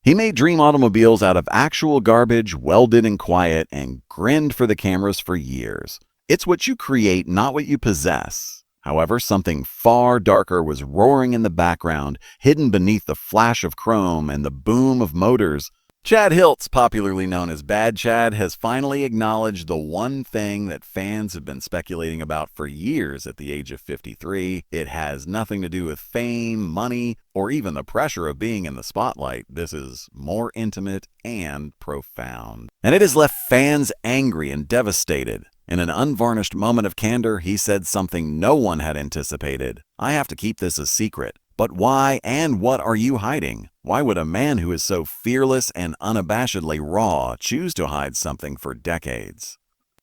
He made dream automobiles out of actual garbage, welded and quiet, and grinned for the cameras for years. It's what you create, not what you possess. However, something far darker was roaring in the background, hidden beneath the flash of chrome and the boom of motors. Chad Hiltz, popularly known as Bad Chad, has finally acknowledged the one thing that fans have been speculating about for years at the age of 53. It has nothing to do with fame, money, or even the pressure of being in the spotlight. This is more intimate and profound. And it has left fans angry and devastated. In an unvarnished moment of candor, he said something no one had anticipated. "I have to keep this a secret. But why and what are you hiding? Why would a man who is so fearless and unabashedly raw choose to hide something for decades?"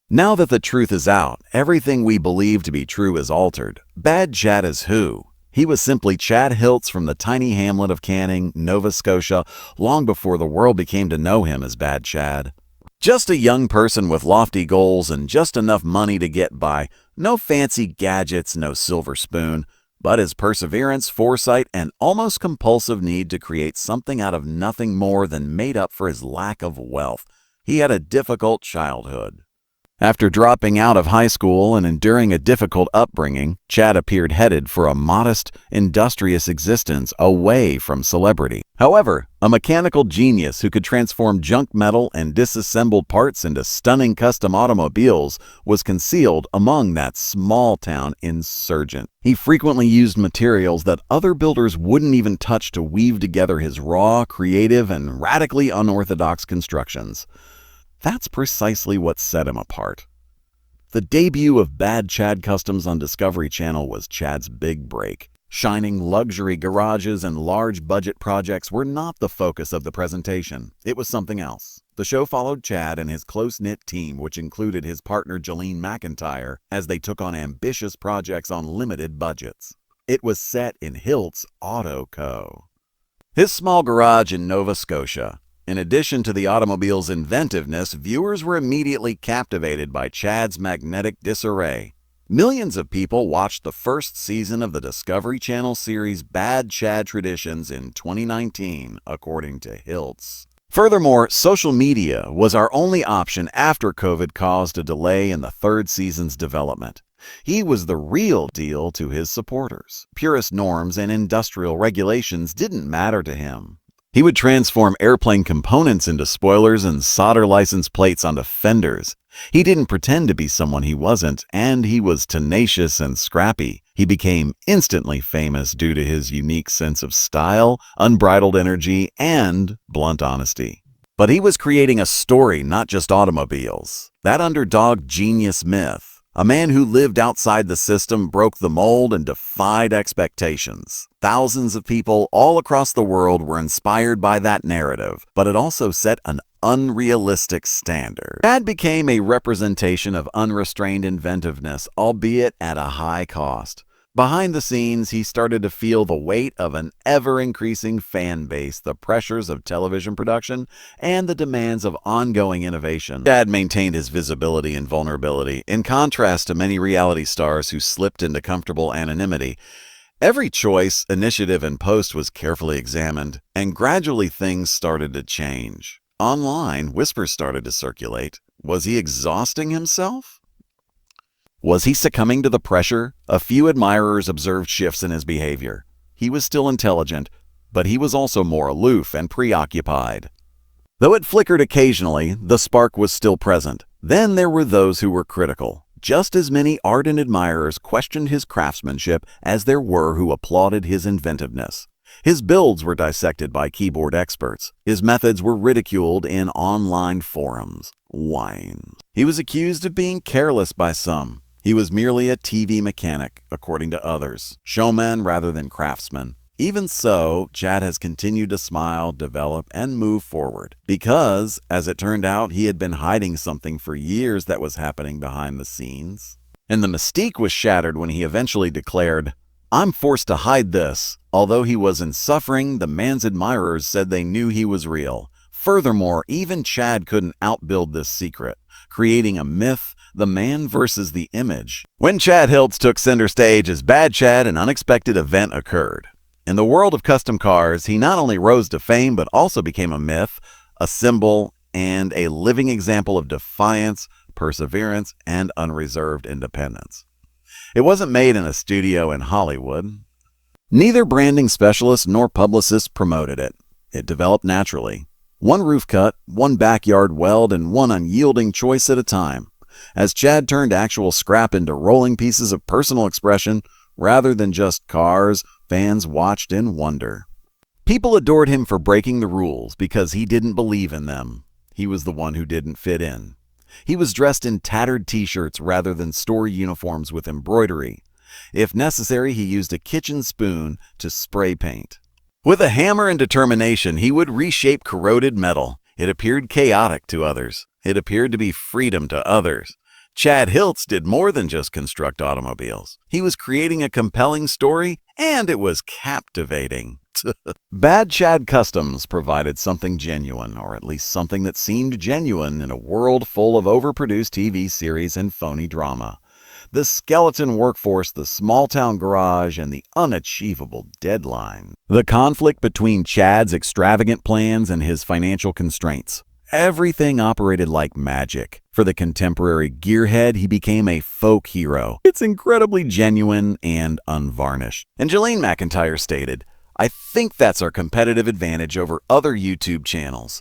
Now that the truth is out, everything we believe to be true is altered. Bad Chad is who? He was simply Chad Hiltz from the tiny hamlet of Canning, Nova Scotia, long before the world became to know him as Bad Chad. Just a young person with lofty goals and just enough money to get by. No fancy gadgets, no silver spoon. But his perseverance, foresight, and almost compulsive need to create something out of nothing more than made up for his lack of wealth. He had a difficult childhood. After dropping out of high school and enduring a difficult upbringing, Chad appeared headed for a modest, industrious existence away from celebrity. However, a mechanical genius who could transform junk metal and disassembled parts into stunning custom automobiles was concealed among that small-town insurgent. He frequently used materials that other builders wouldn't even touch to weave together his raw, creative, and radically unorthodox constructions. That's precisely what set him apart. The debut of Bad Chad Customs on Discovery Channel was Chad's big break. Shining luxury garages and large budget projects were not the focus of the presentation. It was something else. The show followed Chad and his close-knit team, which included his partner Jolene McIntyre, as they took on ambitious projects on limited budgets. It was set in Hiltz Auto Co., his small garage in Nova Scotia. In addition to the automobile's inventiveness, viewers were immediately captivated by Chad's magnetic disarray. Millions of people watched the first season of the Discovery Channel series Bad Chad Traditions in 2019, according to Hiltz. Furthermore, social media was our only option after COVID caused a delay in the third season's development. He was the real deal to his supporters. Purist norms and industrial regulations didn't matter to him. He would transform airplane components into spoilers and solder license plates onto fenders. He didn't pretend to be someone he wasn't, and he was tenacious and scrappy. He became instantly famous due to his unique sense of style, unbridled energy, and blunt honesty. But he was creating a story, not just automobiles. That underdog genius myth. A man who lived outside the system, broke the mold, and defied expectations. Thousands of people all across the world were inspired by that narrative, but it also set an unrealistic standard. Chad became a representation of unrestrained inventiveness, albeit at a high cost. Behind the scenes, he started to feel the weight of an ever-increasing fan base, the pressures of television production, and the demands of ongoing innovation. Chad maintained his visibility and vulnerability, in contrast to many reality stars who slipped into comfortable anonymity. Every choice, initiative, and post was carefully examined, and gradually things started to change. Online, whispers started to circulate. Was he exhausting himself? Was he succumbing to the pressure? A few admirers observed shifts in his behavior. He was still intelligent, but he was also more aloof and preoccupied. Though it flickered occasionally, the spark was still present. Then there were those who were critical. Just as many ardent admirers questioned his craftsmanship as there were who applauded his inventiveness. His builds were dissected by keyboard experts. His methods were ridiculed in online forums. Whines. He was accused of being careless by some. He was merely a TV mechanic, according to others, showman rather than craftsman. Even so, Chad has continued to smile, develop, and move forward. Because, as it turned out, he had been hiding something for years that was happening behind the scenes. And the mystique was shattered when he eventually declared, "I'm forced to hide this." Although he was in suffering, the man's admirers said they knew he was real. Furthermore, even Chad couldn't outbuild this secret, creating a myth, the man versus the image. When Chad Hiltz took center stage as Bad Chad, an unexpected event occurred. In the world of custom cars, he not only rose to fame but also became a myth, a symbol, and a living example of defiance, perseverance, and unreserved independence. It wasn't made in a studio in Hollywood. Neither branding specialist nor publicist promoted it. It developed naturally. One roof cut, one backyard weld, and one unyielding choice at a time, as Chad turned actual scrap into rolling pieces of personal expression rather than just cars fans watched in wonder. People adored him for breaking the rules because he didn't believe in them. He was the one who didn't fit in. He was dressed in tattered t-shirts rather than store uniforms with embroidery. If necessary, he used a kitchen spoon to spray paint. With a hammer and determination, he would reshape corroded metal. It appeared chaotic to others. It appeared to be freedom to others. Chad Hiltz did more than just construct automobiles. He was creating a compelling story, and it was captivating. Bad Chad Customs provided something genuine, or at least something that seemed genuine in a world full of overproduced TV series and phony drama. The skeleton workforce, the small-town garage, and the unachievable deadline. The conflict between Chad's extravagant plans and his financial constraints. Everything operated like magic. For the contemporary gearhead, he became a folk hero. It's incredibly genuine and unvarnished. And Jolene McIntyre stated, "I think that's our competitive advantage over other YouTube channels.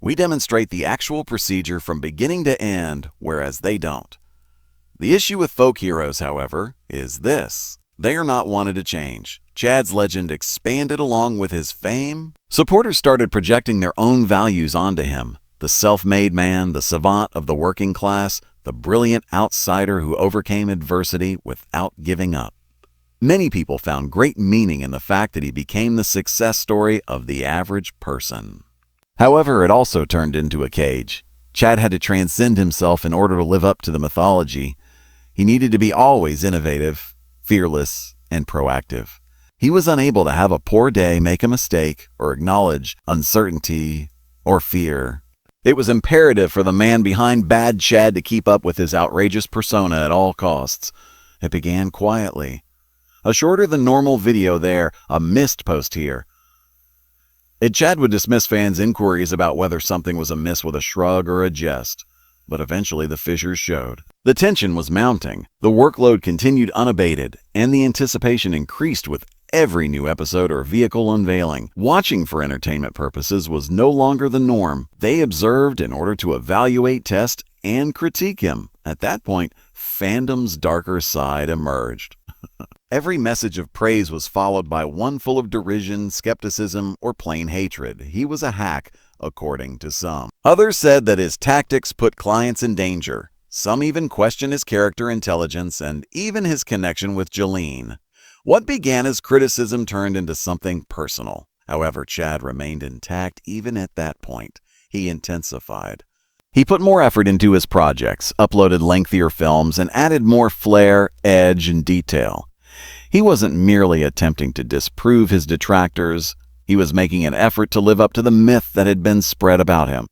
We demonstrate the actual procedure from beginning to end, whereas they don't." The issue with folk heroes, however, is this. They are not wanted to change. Chad's legend expanded along with his fame. Supporters started projecting their own values onto him. The self-made man, the savant of the working class, the brilliant outsider who overcame adversity without giving up. Many people found great meaning in the fact that he became the success story of the average person. However, it also turned into a cage. Chad had to transcend himself in order to live up to the mythology. He needed to be always innovative, fearless, and proactive. He was unable to have a poor day, make a mistake, or acknowledge uncertainty or fear. It was imperative for the man behind Bad Chad to keep up with his outrageous persona at all costs. It began quietly. A shorter than normal video there, a missed post here. Chad would dismiss fans' inquiries about whether something was amiss with a shrug or a jest. But eventually the fissures showed. The tension was mounting, the workload continued unabated, and the anticipation increased with every new episode or vehicle unveiling. Watching for entertainment purposes was no longer the norm. They observed in order to evaluate, test, and critique him. At that point, fandom's darker side emerged. Every message of praise was followed by one full of derision, skepticism, or plain hatred. He was a hack, according to some. Others said that his tactics put clients in danger. Some even questioned his character intelligence and even his connection with Jolene. What began as criticism turned into something personal. However, Chad remained intact even at that point. He intensified. He put more effort into his projects, uploaded lengthier films, and added more flair, edge, and detail. He wasn't merely attempting to disprove his detractors. He was making an effort to live up to the myth that had been spread about him.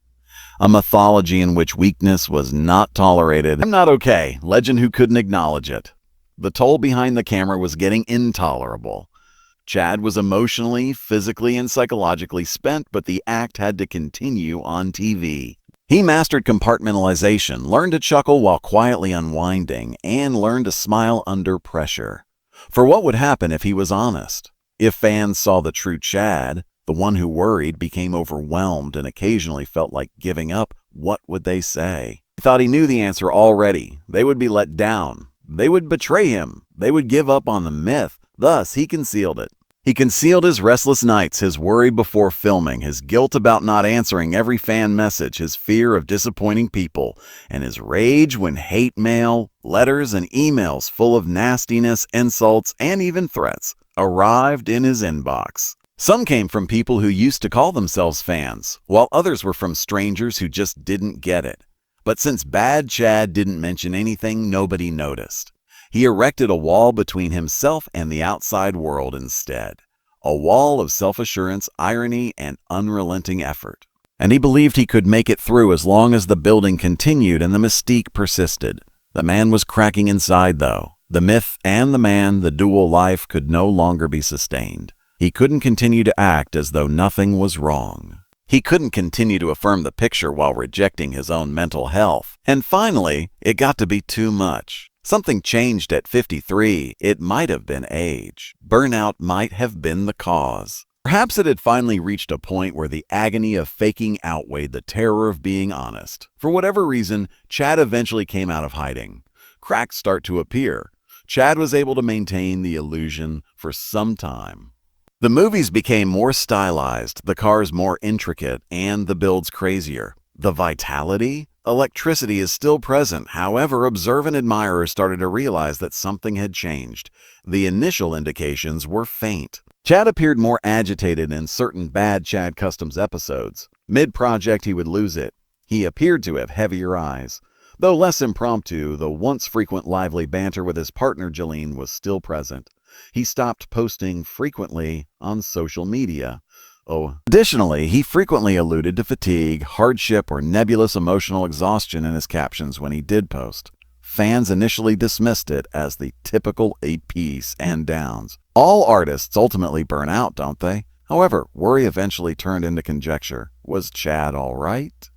A mythology in which weakness was not tolerated. "I'm not okay," legend who couldn't acknowledge it. The toll behind the camera was getting intolerable. Chad was emotionally, physically, and psychologically spent, but the act had to continue on TV. He mastered compartmentalization, learned to chuckle while quietly unwinding, and learned to smile under pressure. For what would happen if he was honest? If fans saw the true Chad, the one who worried, became overwhelmed, and occasionally felt like giving up, what would they say? He thought he knew the answer already. They would be let down. They would betray him. They would give up on the myth. Thus, he concealed it. He concealed his restless nights, his worry before filming, his guilt about not answering every fan message, his fear of disappointing people, and his rage when hate mail, letters, and emails full of nastiness, insults, and even threats arrived in his inbox. Some came from people who used to call themselves fans, while others were from strangers who just didn't get it. But since Bad Chad didn't mention anything, nobody noticed. He erected a wall between himself and the outside world instead. A wall of self-assurance, irony, and unrelenting effort. And he believed he could make it through as long as the building continued and the mystique persisted. The man was cracking inside, though. The myth and the man, the dual life, could no longer be sustained. He couldn't continue to act as though nothing was wrong. He couldn't continue to affirm the picture while rejecting his own mental health. And finally, it got to be too much. Something changed at 53. It might have been age. Burnout might have been the cause. Perhaps it had finally reached a point where the agony of faking outweighed the terror of being honest. For whatever reason, Chad eventually came out of hiding. Cracks start to appear. Chad was able to maintain the illusion for some time. The movies became more stylized, the cars more intricate, and the builds crazier. The vitality? Electricity is still present. However, observant admirers started to realize that something had changed. The initial indications were faint. Chad appeared more agitated in certain Bad Chad Customs episodes. Mid-project, he would lose it. He appeared to have heavier eyes. Though less impromptu, the once frequent lively banter with his partner Jolene was still present. He stopped posting frequently on social media. Additionally, he frequently alluded to fatigue, hardship, or nebulous emotional exhaustion in his captions when he did post. Fans initially dismissed it as the typical 8-piece and downs. All artists ultimately burn out, don't they? However, worry eventually turned into conjecture. Was Chad all right?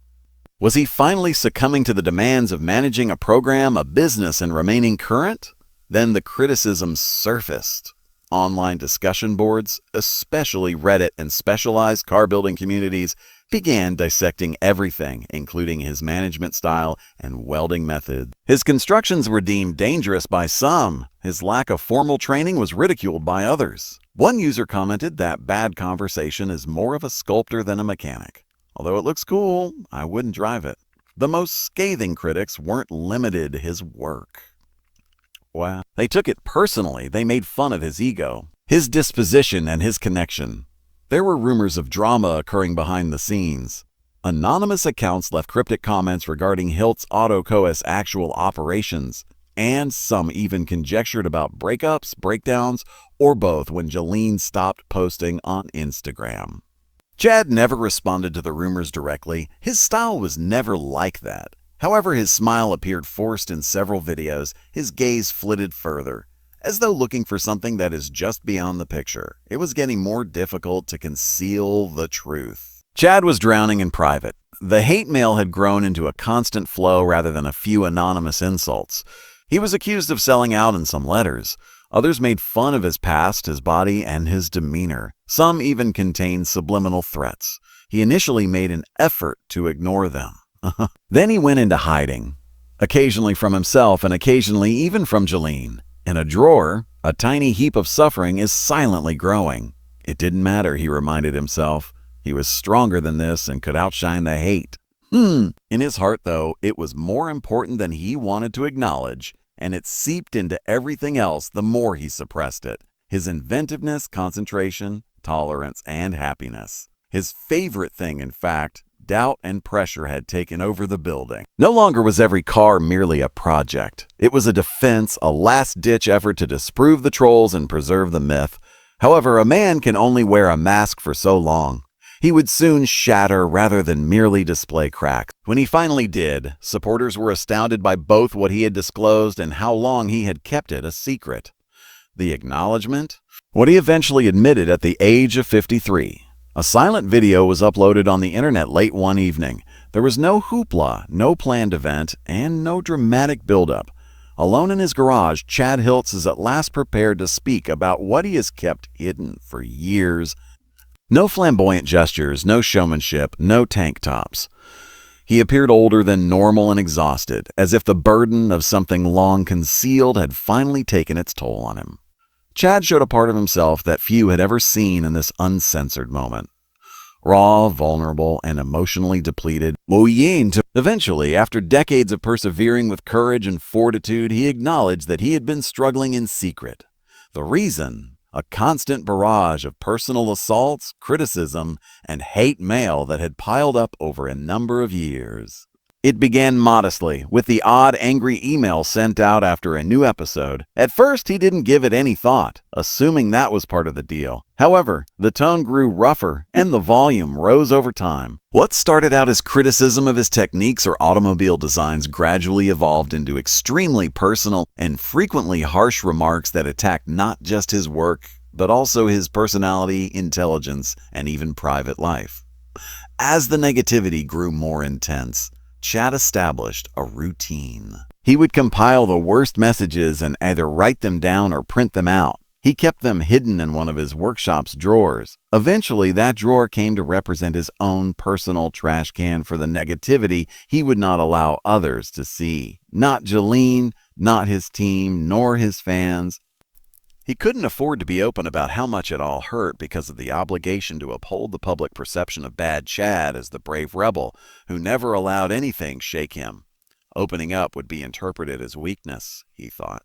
Was he finally succumbing to the demands of managing a program, a business, and remaining current? Then the criticisms surfaced. Online discussion boards, especially Reddit and specialized car-building communities, began dissecting everything, including his management style and welding method. His constructions were deemed dangerous by some. His lack of formal training was ridiculed by others. One user commented that bad conversation is more of a sculptor than a mechanic. Although it looks cool, I wouldn't drive it. The most scathing critics weren't limited to his work. Wow. They took it personally. They made fun of his ego, his disposition, and his connection. There were rumors of drama occurring behind the scenes. Anonymous accounts left cryptic comments regarding Hiltz Auto Co.'s actual operations, and some even conjectured about breakups, breakdowns, or both when Jolene stopped posting on Instagram. Chad never responded to the rumors directly. His style was never like that. However, his smile appeared forced in several videos, his gaze flitted further, as though looking for something that is just beyond the picture. It was getting more difficult to conceal the truth. Chad was drowning in private. The hate mail had grown into a constant flow rather than a few anonymous insults. He was accused of selling out in some letters. Others made fun of his past, his body, and his demeanor. Some even contained subliminal threats. He initially made an effort to ignore them. Then he went into hiding, occasionally from himself and occasionally even from Jolene. In a drawer, a tiny heap of suffering is silently growing. It didn't matter, he reminded himself. He was stronger than this and could outshine the hate. In his heart, though, it was more important than he wanted to acknowledge, and it seeped into everything else the more he suppressed it. His inventiveness, concentration, tolerance, and happiness. His favorite thing, in fact. Doubt and pressure had taken over the building. No longer was every car merely a project. It was a defense, a last-ditch effort to disprove the trolls and preserve the myth. However, a man can only wear a mask for so long. He would soon shatter rather than merely display cracks. When he finally did, supporters were astounded by both what he had disclosed and how long he had kept it a secret. The acknowledgement? What he eventually admitted at the age of 53. A silent video was uploaded on the internet late one evening. There was no hoopla, no planned event, and no dramatic buildup. Alone in his garage, Chad Hiltz is at last prepared to speak about what he has kept hidden for years. No flamboyant gestures, no showmanship, no tank tops. He appeared older than normal and exhausted, as if the burden of something long concealed had finally taken its toll on him. Chad showed a part of himself that few had ever seen in this uncensored moment. Raw, vulnerable, and emotionally depleted. Eventually, after decades of persevering with courage and fortitude, he acknowledged that he had been struggling in secret. The reason? A constant barrage of personal assaults, criticism, and hate mail that had piled up over a number of years. It began modestly, with the odd, angry email sent out after a new episode. At first, he didn't give it any thought, assuming that was part of the deal. However, the tone grew rougher, and the volume rose over time. What started out as criticism of his techniques or automobile designs gradually evolved into extremely personal and frequently harsh remarks that attacked not just his work, but also his personality, intelligence, and even private life. As the negativity grew more intense, Chad established a routine. He would compile the worst messages and either write them down or print them out. He kept them hidden in one of his workshop's drawers. Eventually, that drawer came to represent his own personal trash can for the negativity he would not allow others to see. Not Jolene, not his team, nor his fans. He couldn't afford to be open about how much it all hurt because of the obligation to uphold the public perception of Bad Chad as the brave rebel who never allowed anything shake him. Opening up would be interpreted as weakness, he thought.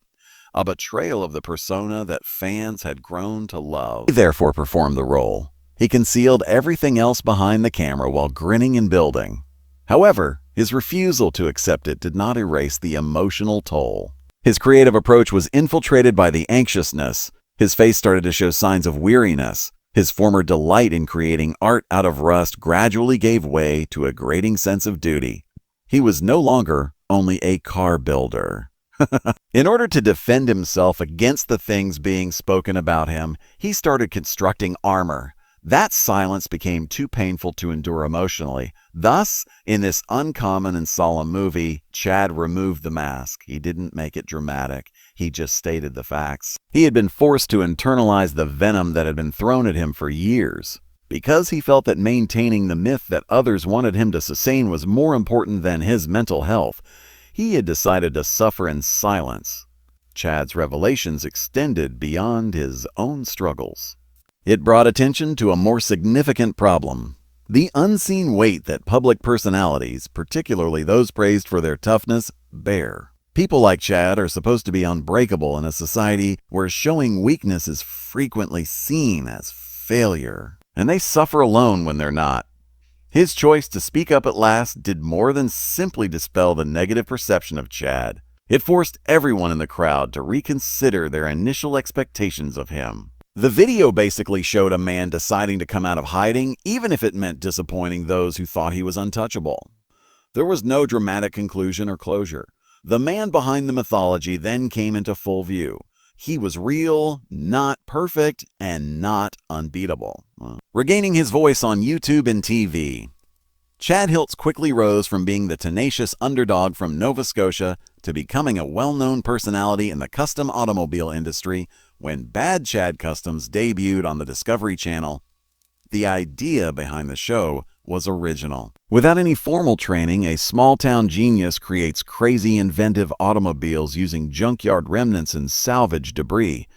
A betrayal of the persona that fans had grown to love. He therefore performed the role. He concealed everything else behind the camera while grinning and building. However, his refusal to accept it did not erase the emotional toll. His creative approach was infiltrated by the anxiousness. His face started to show signs of weariness. His former delight in creating art out of rust gradually gave way to a grating sense of duty. He was no longer only a car builder. In order to defend himself against the things being spoken about him, he started constructing armor. That silence became too painful to endure emotionally. Thus, in this uncommon and solemn movie, Chad removed the mask. He didn't make it dramatic. He just stated the facts. He had been forced to internalize the venom that had been thrown at him for years. Because he felt that maintaining the myth that others wanted him to sustain was more important than his mental health, he had decided to suffer in silence. Chad's revelations extended beyond his own struggles. It brought attention to a more significant problem: the unseen weight that public personalities, particularly those praised for their toughness, bear. People like Chad are supposed to be unbreakable in a society where showing weakness is frequently seen as failure, and they suffer alone when they're not. His choice to speak up at last did more than simply dispel the negative perception of Chad. It forced everyone in the crowd to reconsider their initial expectations of him. The video basically showed a man deciding to come out of hiding, even if it meant disappointing those who thought he was untouchable. There was no dramatic conclusion or closure. The man behind the mythology then came into full view. He was real, not perfect, and not unbeatable. Regaining his voice on YouTube and TV, Chad Hiltz quickly rose from being the tenacious underdog from Nova Scotia to becoming a well-known personality in the custom automobile industry when Bad Chad Customs debuted on the Discovery Channel. The idea behind the show was original. Without any formal training, a small-town genius creates crazy inventive automobiles using junkyard remnants and salvage debris.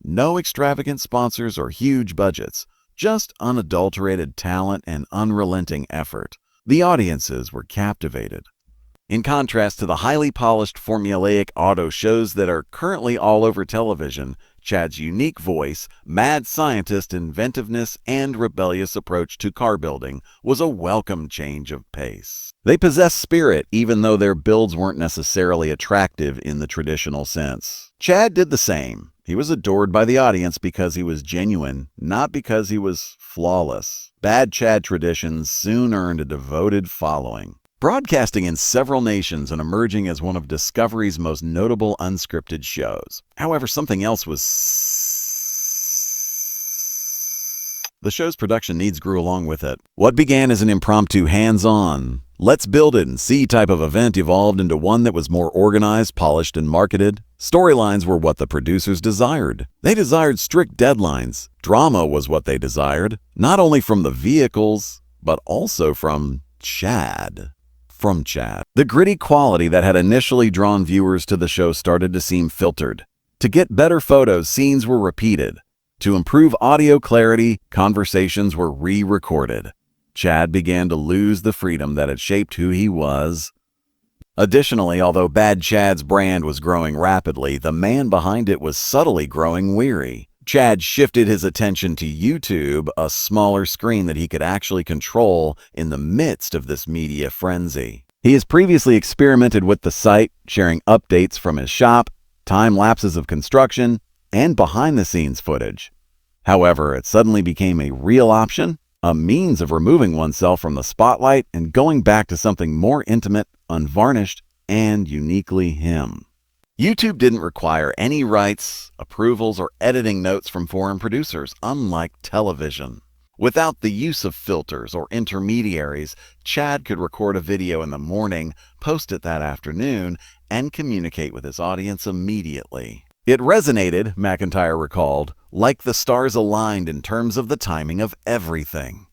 No extravagant sponsors or huge budgets, just unadulterated talent and unrelenting effort. The audiences were captivated. In contrast to the highly polished formulaic auto shows that are currently all over television, Chad's unique voice, mad scientist inventiveness, and rebellious approach to car building was a welcome change of pace. They possessed spirit even though their builds weren't necessarily attractive in the traditional sense. Chad did the same. He was adored by the audience because he was genuine, not because he was flawless. Bad Chad traditions soon earned a devoted following, broadcasting in several nations and emerging as one of Discovery's most notable unscripted shows. However, something else was... The show's production needs grew along with it. What began as an impromptu hands-on, let's build it and see type of event evolved into one that was more organized, polished, and marketed. Storylines were what the producers desired. They desired strict deadlines. Drama was what they desired, not only from the vehicles, but also from Chad. The gritty quality that had initially drawn viewers to the show started to seem filtered. To get better photos, scenes were repeated. To improve audio clarity, conversations were re-recorded. Chad began to lose the freedom that had shaped who he was. Additionally, although Bad Chad's brand was growing rapidly, the man behind it was subtly growing weary. Chad shifted his attention to YouTube, a smaller screen that he could actually control in the midst of this media frenzy. He has previously experimented with the site, sharing updates from his shop, time lapses of construction, and behind-the-scenes footage. However, it suddenly became a real option, a means of removing oneself from the spotlight and going back to something more intimate, unvarnished, and uniquely him. YouTube didn't require any rights, approvals, or editing notes from foreign producers, unlike television. Without the use of filters or intermediaries, Chad could record a video in the morning, post it that afternoon, and communicate with his audience immediately. It resonated, McIntyre recalled, like the stars aligned in terms of the timing of everything.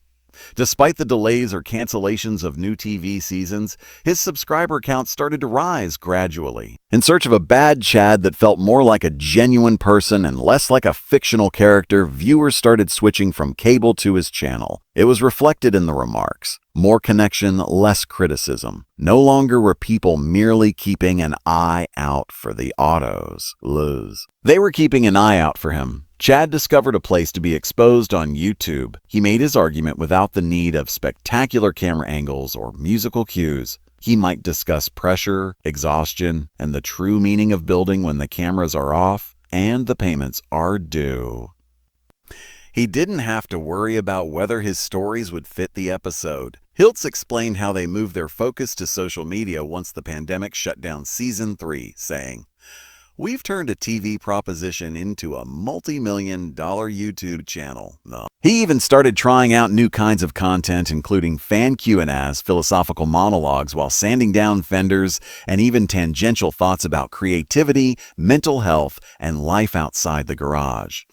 Despite the delays or cancellations of new TV seasons, his subscriber count started to rise gradually. In search of a bad Chad that felt more like a genuine person and less like a fictional character, viewers started switching from cable to his channel. It was reflected in the remarks. More connection, less criticism. No longer were people merely keeping an eye out for the autos. They were keeping an eye out for him. Chad discovered a place to be exposed on YouTube. He made his argument without the need of spectacular camera angles or musical cues. He might discuss pressure, exhaustion, and the true meaning of building when the cameras are off and the payments are due. He didn't have to worry about whether his stories would fit the episode. Hiltz explained how they moved their focus to social media once the pandemic shut down Season 3, saying, "We've turned a TV proposition into a multi-million-dollar YouTube channel." He even started trying out new kinds of content, including fan Q&As, philosophical monologues while sanding down fenders, and even tangential thoughts about creativity, mental health, and life outside the garage.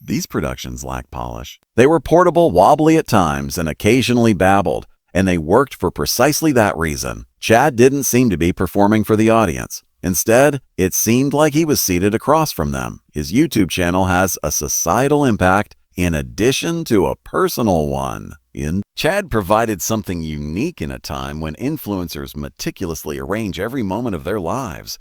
These productions lack polish. They were portable, wobbly at times, and occasionally babbled, and they worked for precisely that reason. Chad didn't seem to be performing for the audience. Instead, it seemed like he was seated across from them. His YouTube channel has a societal impact in addition to a personal one. Chad provided something unique in a time when influencers meticulously arrange every moment of their lives.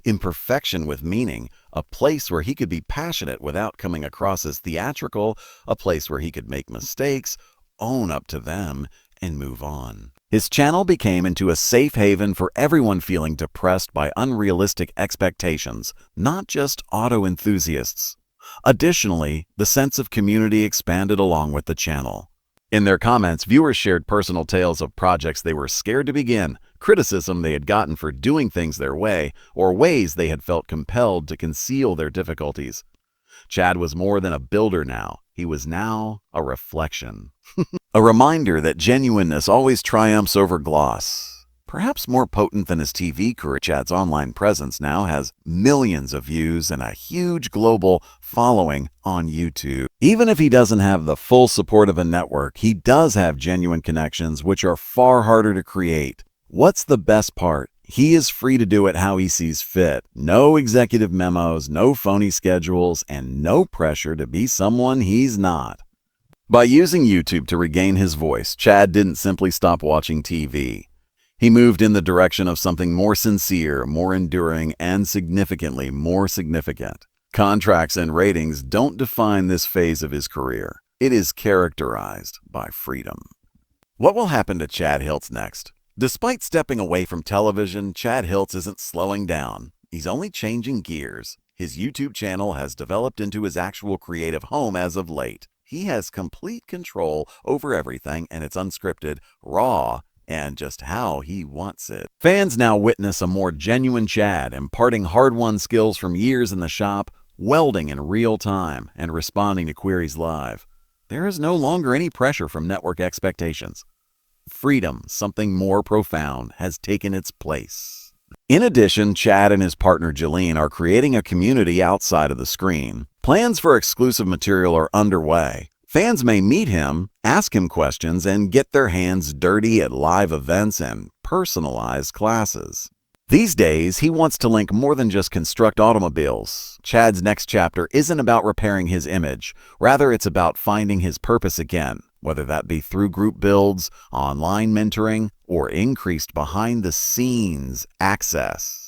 Imperfection with meaning, a place where he could be passionate without coming across as theatrical, a place where he could make mistakes, own up to them, and move on. His channel became into a safe haven for everyone feeling depressed by unrealistic expectations, not just auto enthusiasts. Additionally, the sense of community expanded along with the channel. In their comments, viewers shared personal tales of projects they were scared to begin, criticism they had gotten for doing things their way, or ways they had felt compelled to conceal their difficulties. Chad was more than a builder now. He was now a reflection. A reminder that genuineness always triumphs over gloss. Perhaps more potent than his TV career, Chad's online presence now has millions of views and a huge global following on YouTube. Even if he doesn't have the full support of a network, he does have genuine connections, which are far harder to create. What's the best part? He is free to do it how he sees fit. No executive memos, no phony schedules, and no pressure to be someone he's not. By using YouTube to regain his voice, Chad didn't simply stop watching TV. He moved in the direction of something more sincere, more enduring, and significantly more significant. Contracts and ratings don't define this phase of his career. It is characterized by freedom. What will happen to Chad Hiltz next? Despite stepping away from television, Chad Hiltz isn't slowing down. He's only changing gears. His YouTube channel has developed into his actual creative home as of late. He has complete control over everything, and it's unscripted, raw, and just how he wants it. Fans now witness a more genuine Chad, imparting hard-won skills from years in the shop, welding in real time, and responding to queries live. There is no longer any pressure from network expectations. Freedom, something more profound, has taken its place. In addition, Chad and his partner Jolene are creating a community outside of the screen. Plans for exclusive material are underway. Fans may meet him, ask him questions, and get their hands dirty at live events and personalized classes. These days, he wants to link more than just construct automobiles. Chad's next chapter isn't about repairing his image. Rather, it's about finding his purpose again, whether that be through group builds, online mentoring, or increased behind-the-scenes access.